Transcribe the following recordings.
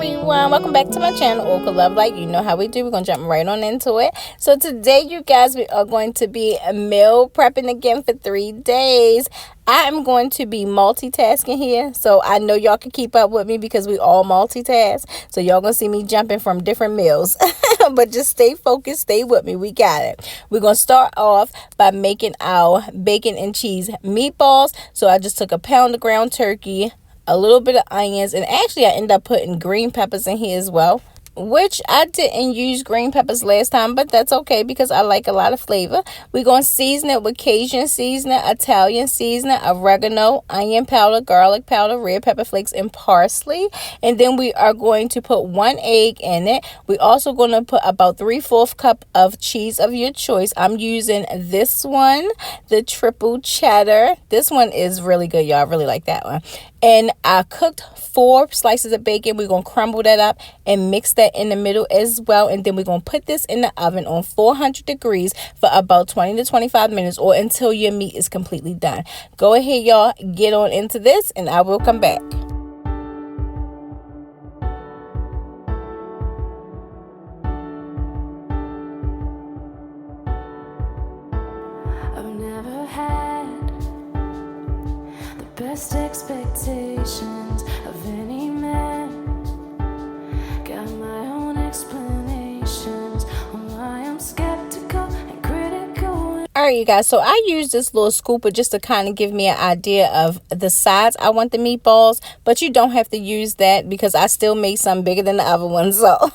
everyone, welcome back to my channel, Orca Love Light. You know how we do. We're gonna jump right on into it. So today, you guys, we are going to be meal prepping again for 3 days. I am going to be multitasking here, so I know y'all can keep up with me because we all multitask. So y'all gonna see me jumping from different meals. But just stay focused, stay with me, we got it. We're gonna start off by making our bacon and cheese meatballs. So I just took a pound of ground turkey, a little bit of onions, and actually I ended up putting green peppers in here as well, which I didn't use green peppers last time, but that's okay because I like a lot of flavor. We're going to season it with Cajun seasoning, Italian seasoning, oregano, onion powder, garlic powder, red pepper flakes, and parsley. And then we are going to put 1 egg in it. We're also going to put about 3/4 cup of cheese of your choice. I'm using this one, the triple cheddar. This one is really good, y'all. I really like that one. And I cooked 4 slices of bacon. We're going to crumble that up and mix that in the middle as well. And then we're going to put this in the oven on 400 degrees for about 20 to 25 minutes or until your meat is completely done. Go ahead, y'all, get on into this and I will come back. I've never had the best expectations of any man. Got my own explanations on why I'm skeptical and critical. Alright, you guys, so I use this little scooper just to kind of give me an idea of the size I want the meatballs, but you don't have to use that because I still made some bigger than the other ones, so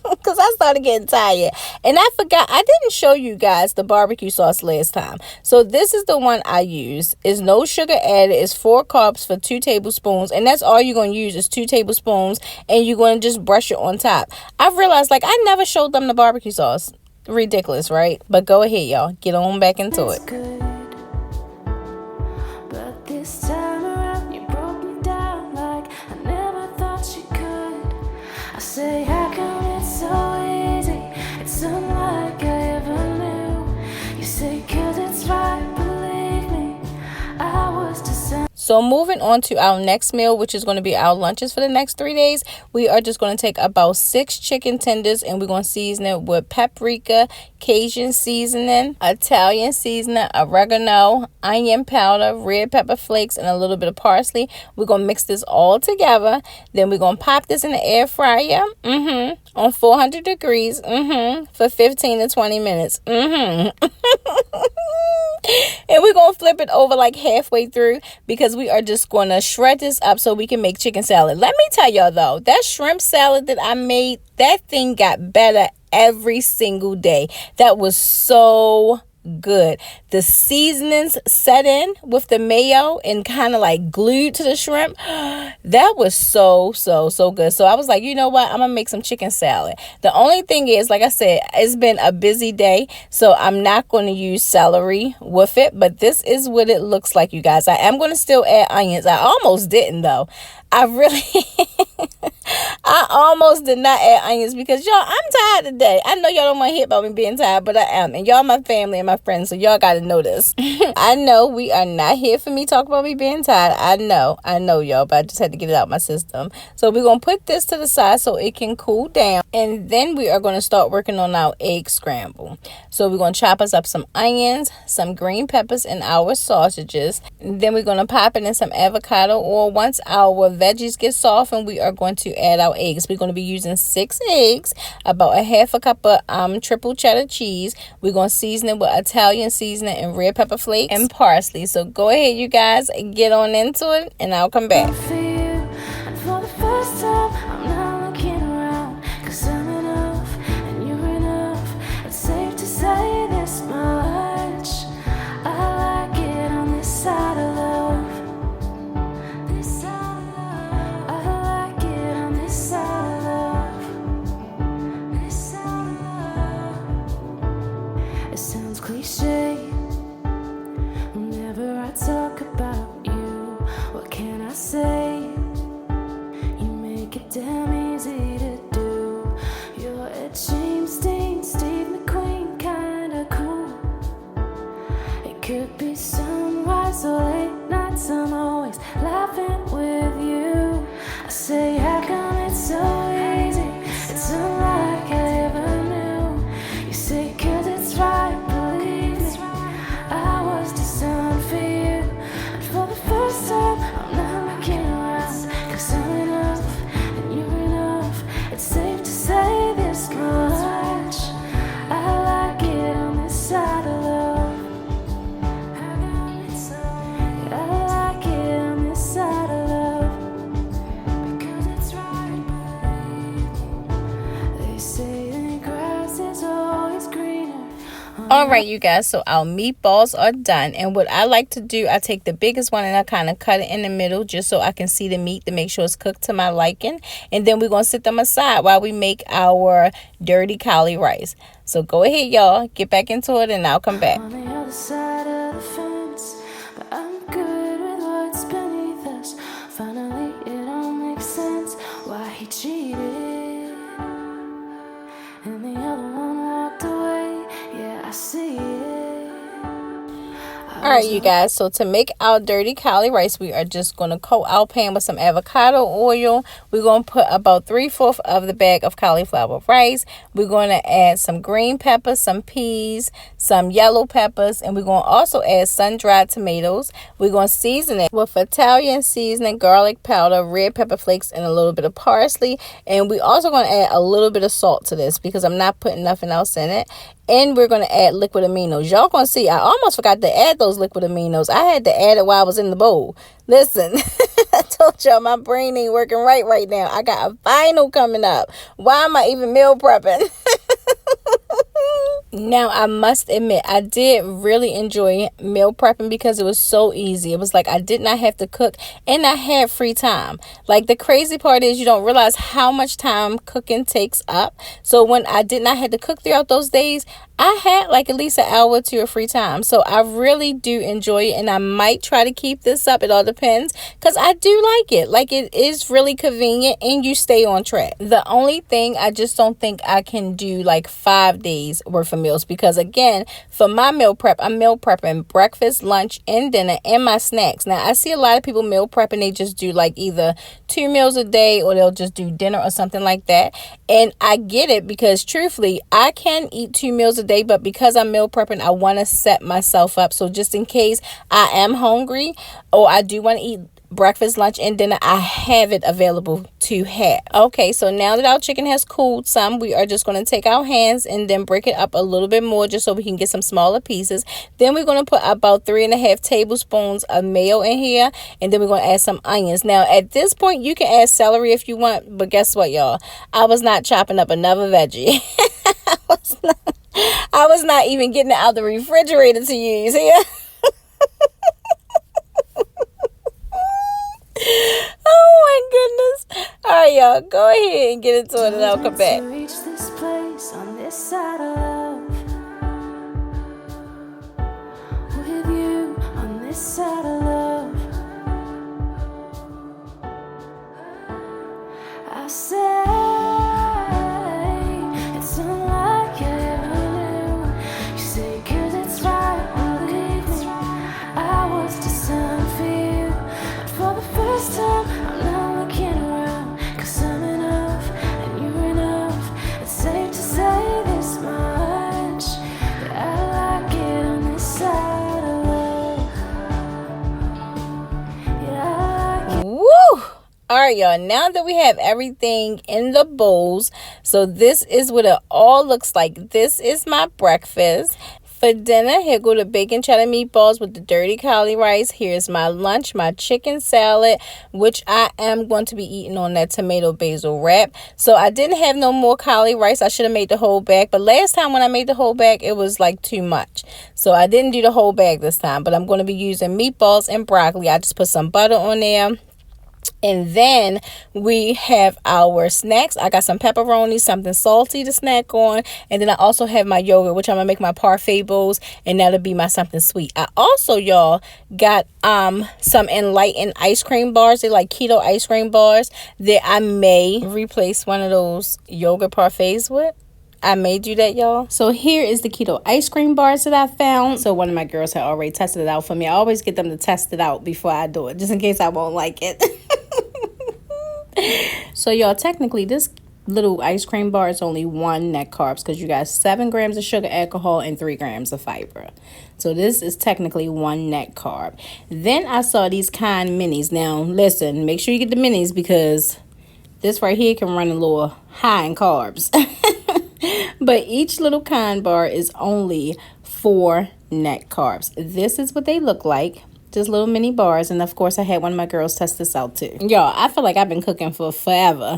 because I started getting tired. And I forgot, I didn't show you guys the barbecue sauce last time. So this is the one I use. It's no sugar added. It's 4 carbs for 2 tablespoons. And that's all you're going to use is 2 tablespoons. And you're going to just brush it on top. I realized, like, I never showed them the barbecue sauce. Ridiculous, right? But go ahead, y'all. Get on back into it. Good, but this time around you broke me down like I never thought you could. I say, how come it's so easy? It's unlike I ever knew. You say, 'cause it's right, believe me, I was designed. So moving on to our next meal, which is going to be our lunches for the next 3 days, we are just going to take about 6 chicken tenders and we're going to season it with paprika, Cajun seasoning, Italian seasoning, oregano, onion powder, red pepper flakes, and a little bit of parsley. We're going to mix this all together. Then we're going to pop this in the air fryer on 400 degrees for 15 to 20 minutes. And we're going to flip it over like halfway through because we are just going to shred this up so we can make chicken salad. Let me tell y'all though, that shrimp salad that I made, that thing got better every single day. That was so good. The seasonings set in with the mayo and kind of like glued to the shrimp. That was so good. So I was like, you know what, I'm gonna make some chicken salad. The only thing is, like I said, it's been a busy day, so I'm not going to use celery with it, but this is what it looks like, you guys. I am going to still add onions. I almost didn't though. I almost did not add onions because y'all, I'm tired today. I know y'all don't want to hear about me being tired, but I am. And y'all my family and my friends, so y'all got to know this. I know we are not here for me talk about me being tired. I know y'all, but I just had to get it out my system. So we're going to put this to the side so it can cool down. And then we are going to start working on our egg scramble. So we're going to chop us up some onions, some green peppers, and our sausages. And then we're going to pop it in some avocado oil. Once our veggies get soft, and we are going to add our eggs. We're going to be using 6 eggs, about a half a cup of triple cheddar cheese. We're going to season it with Italian seasoning and red pepper flakes and parsley. So go ahead, you guys, get on into it, and I'll come back. For you, and for the first time, I'm not looking around, 'cause I'm enough, and you're enough. It's safe to say this much. I like it on this side of love. This side of love. I like it on this side of love. This side of love. It sounds cliche whenever I talk about you. What can I say? All right, you guys, so our meatballs are done. And what I like to do, I take the biggest one and I kind of cut it in the middle just so I can see the meat to make sure it's cooked to my liking. And then we're going to sit them aside while we make our dirty cauli rice. So go ahead, y'all. Get back into it and I'll come back. On the other side of the fence, but I'm good with what's beneath us. Finally, it all makes sense why he cheated, and the other one walked away. Yeah, I see it. All right, you guys, so to make our dirty cauli rice, we are just going to coat our pan with some avocado oil. We're going to put about 3/4 of the bag of cauliflower rice. We're going to add some green peppers, some peas, some yellow peppers, and we're going to also add sun-dried tomatoes. We're going to season it with Italian seasoning, garlic powder, red pepper flakes, and a little bit of parsley. And we're also going to add a little bit of salt to this because I'm not putting nothing else in it. And we're going to add liquid aminos. Y'all going to see, I almost forgot to add those liquid aminos. I had to add it while I was in the bowl. Listen, I told y'all my brain ain't working right now. I got a final coming up. Why am I even meal prepping? Now, I must admit, I did really enjoy meal prepping because it was so easy. It was like I did not have to cook and I had free time. Like, the crazy part is you don't realize how much time cooking takes up. So when I did not have to cook throughout those days, I had like at least an hour or two of free time. So I really do enjoy it, and I might try to keep this up. It all depends because I do like it. Like, it is really convenient and you stay on track. The only thing, I just don't think I can do like 5 days worth of meals because, again, for my meal prep, I'm meal prepping breakfast, lunch, and dinner, and my snacks. Now, I see a lot of people meal prep and they just do like either 2 meals a day or they'll just do dinner or something like that. And I get it because, truthfully, I can eat 2 meals a day, but because I'm meal prepping, I want to set myself up. So just in case I am hungry or I do want to eat breakfast, lunch, and dinner, I have it available to have. Okay, so now that our chicken has cooled some, we are just going to take our hands and then break it up a little bit more just so we can get some smaller pieces. Then we're going to put about 3.5 tablespoons of mayo in here, and then we're going to add some onions. Now, at this point, you can add celery if you want, but guess what, y'all? I was not chopping up another veggie. I was not even getting it out of the refrigerator to use here. Oh my goodness. All right, y'all, go ahead and get into it and I'll come back. Reach this place on this side of love, with you on this side of love. I say it's unlike I ever knew. You say 'cause it's right, believe me, I was designed for you. But for the first time, I'm not looking around, 'cause I'm enough and you're enough. It's safe to say this much, that I like it on this side of love. Yeah, I like it. Woo! All right, y'all, now that we have everything in the bowls, so this is what it all looks like. This is my breakfast. For dinner, here go the bacon cheddar meatballs with the dirty cauli rice. Here's my lunch, my chicken salad, which I am going to be eating on that tomato basil wrap. So I didn't have no more cauli rice. I should have made the whole bag. But last time when I made the whole bag, it was like too much. So I didn't do the whole bag this time. But I'm going to be using meatballs and broccoli. I just put some butter on there. And then we have our snacks. I got some pepperoni, something salty to snack on. And then I also have my yogurt, which I'm going to make my parfait bowls. And that'll be my something sweet. I also, y'all, got some Enlightened ice cream bars. They're like keto ice cream bars that I may replace one of those yogurt parfaits with. I may do that, y'all. So here is the keto ice cream bars that I found. So one of my girls had already tested it out for me. I always get them to test it out before I do it, just in case I won't like it. So, y'all, technically, this little ice cream bar is only 1 net carbs because you got 7 grams of sugar, alcohol, and 3 grams of fiber. So this is technically 1 net carb. Then I saw these Kind minis. Now, listen, make sure you get the minis because this right here can run a little high in carbs. But each little Kind bar is only 4 net carbs. This is what they look like. Just little mini bars. And of course, I had one of my girls test this out too. Y'all, I feel like I've been cooking for forever.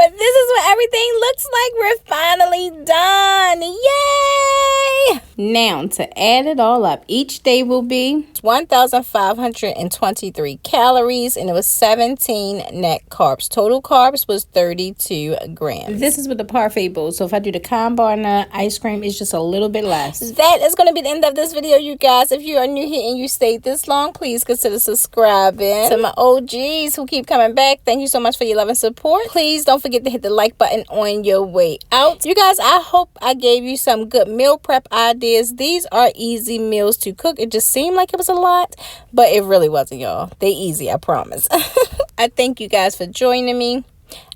But this is what everything looks like we're finally done. Yay! Now, to add it all up, each day will be 1,523 calories, and it was 17 net carbs. Total carbs was 32 grams. This is with the parfait bowl, so if I do the combo and the ice cream, it's just a little bit less. That is going to be the end of this video, you guys. If you are new here and you stayed this long, please consider subscribing. To my OGs who keep coming back, thank you so much for your love and support. Please don't forget to hit the like button on your way out. You guys, I hope I gave you some good meal prep ideas. These are easy meals to cook. It just seemed like it was a lot, but it really wasn't, y'all. They easy, I promise. I thank you guys for joining me.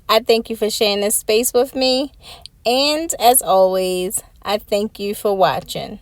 I thank you for sharing this space with me. And as always, I thank you for watching.